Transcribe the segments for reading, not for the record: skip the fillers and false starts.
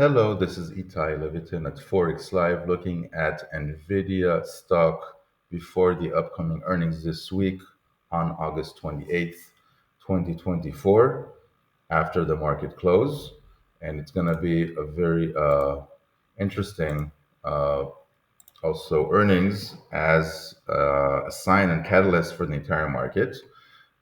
Hello, this is Itai Levitin at Forex Live looking at Nvidia stock before the upcoming earnings this week on August 28th, 2024, after the market close. And it's going to be a very interesting uh, also earnings as a sign and catalyst for the entire market.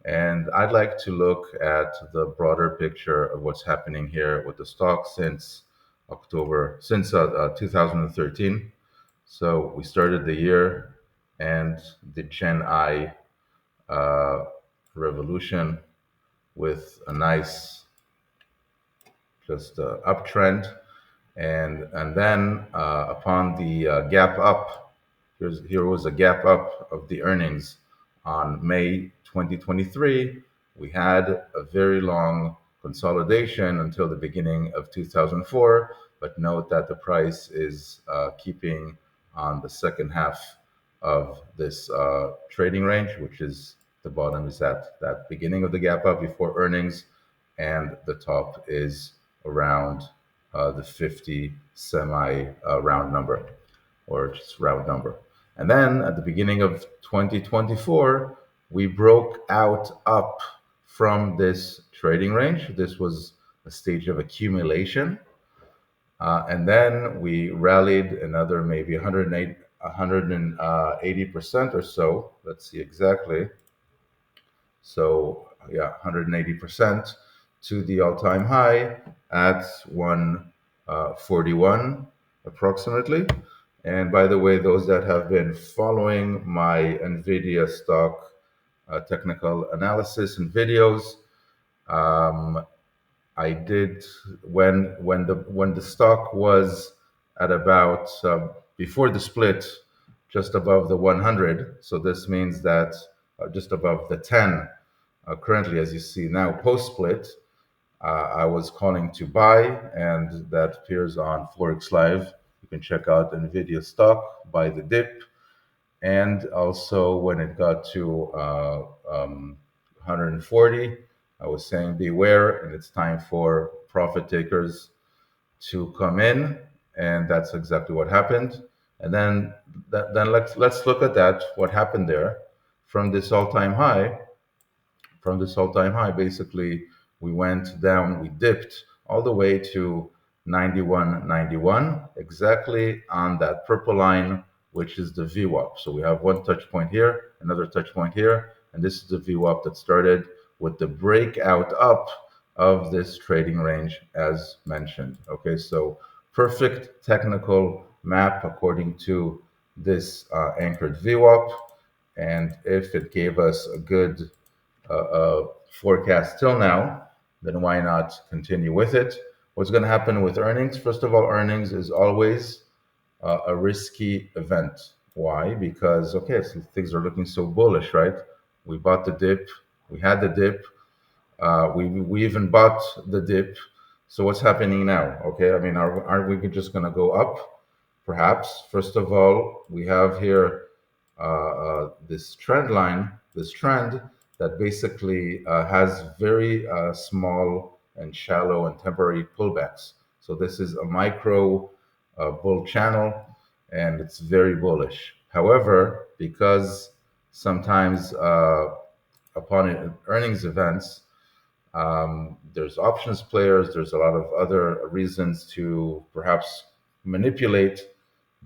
And I'd like to look at the broader picture of what's happening here with the stock since 2013. So we started the year and the Gen I uh, revolution with a nice just uptrend. And then upon the gap up, here was a gap up of the earnings on May 2023. We had a very long consolidation until the beginning of 2004, but note that the price is keeping on the second half of this trading range, which is the bottom is at that beginning of the gap up before earnings, and the top is around the 50 semi round number or just round number. And then at the beginning of 2024, we broke out up from this trading range. This was a stage of accumulation. And then we rallied another maybe 180% or so. Let's see exactly. So yeah, 180% to the all-time high at 141 approximately. And by the way, those that have been following my NVIDIA stock technical analysis and videos, um, I did when the stock was at about before the split, just above the 100. So this means that just above the 10. Currently, as you see now, post split, I was calling to buy, and that appears on Forex Live. You can check out NVIDIA stock, buy the dip, and also when it got to 140, I was saying beware, and it's time for profit takers to come in, and that's exactly what happened. And then let's look at that. What happened there from this all-time high? From this all-time high, basically, we went down, we dipped all the way to 91.91, exactly on that purple line, which is the VWAP. So we have one touch point here, another touch point here, and this is the VWAP that started with the breakout up of this trading range as mentioned. Okay, so perfect technical map according to this anchored VWAP. And if it gave us a good forecast till now, then why not continue with it? What's going to happen with earnings? First of all, earnings is always a risky event. Why? Because, okay, so things are looking so bullish, right? We bought the dip, we had the dip, we even bought the dip. So what's happening now? Okay, I mean, aren't we just going to go up? Perhaps. First of all, we have here this trend line, this trend that basically has very small and shallow and temporary pullbacks. So this is a micro bull channel, and it's very bullish. However, because sometimes upon earnings events, there's options players, there's a lot of other reasons to perhaps manipulate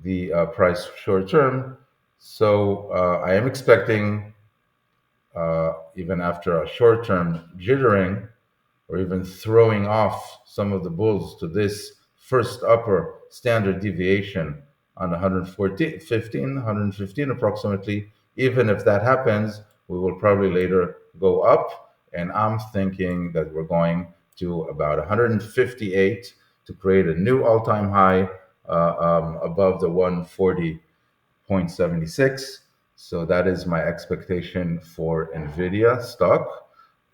the price short term. So I am expecting, even after a short term jittering or even throwing off some of the bulls to this first upper standard deviation on 115 approximately, even if that happens, we will probably later go up. And I'm thinking that we're going to about 158 to create a new all time high above the 140.76. So that is my expectation for NVIDIA stock.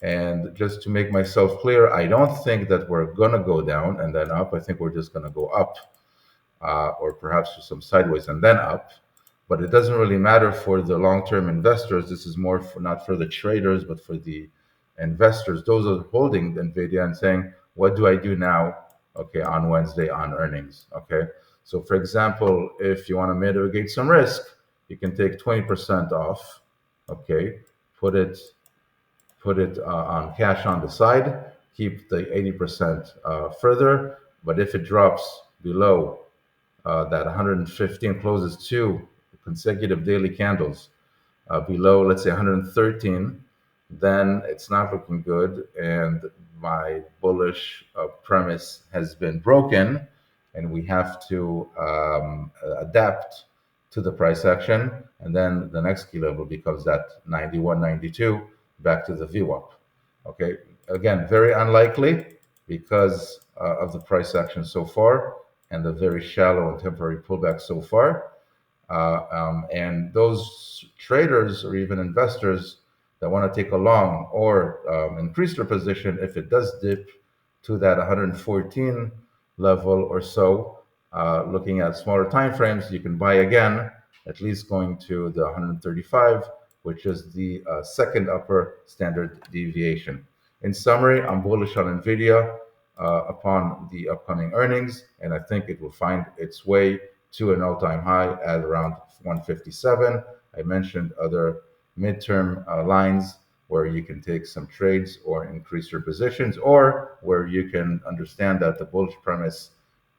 And just to make myself clear, I don't think that we're going to go down and then up. I think we're just going to go up, or perhaps some sideways and then up. But it doesn't really matter for the long term investors. This is more for not for the traders, but for the investors. Those are holding NVIDIA and saying, what do I do now okay, on Wednesday on earnings. Okay. So for example, if you want to mitigate some risk, you can take 20% off. Okay. Put it on cash on the side, keep the 80% further. But if it drops below that 115, closes two consecutive daily candles below, let's say 113, then it's not looking good. And my bullish premise has been broken, and we have to adapt to the price action. And then the next key level becomes that 91, 92, back to the VWAP. Okay, again, very unlikely because of the price action so far and the very shallow and temporary pullback so far. And those traders or even investors that want to take a long or increase their position, if it does dip to that 114 level or so, looking at smaller time frames, you can buy again, at least going to the 135, which is the second upper standard deviation. In summary, I'm bullish on Nvidia upon the upcoming earnings, and I think it will find its way to an all-time high at around 157. I mentioned other midterm lines where you can take some trades or increase your positions, or where you can understand that the bullish premise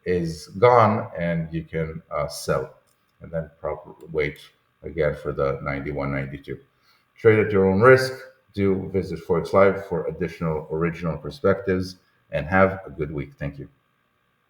is gone and you can sell, and then probably wait again for the 91, 92. Trade at your own risk. Do visit Forex Live for additional original perspectives, and have a good week. Thank you.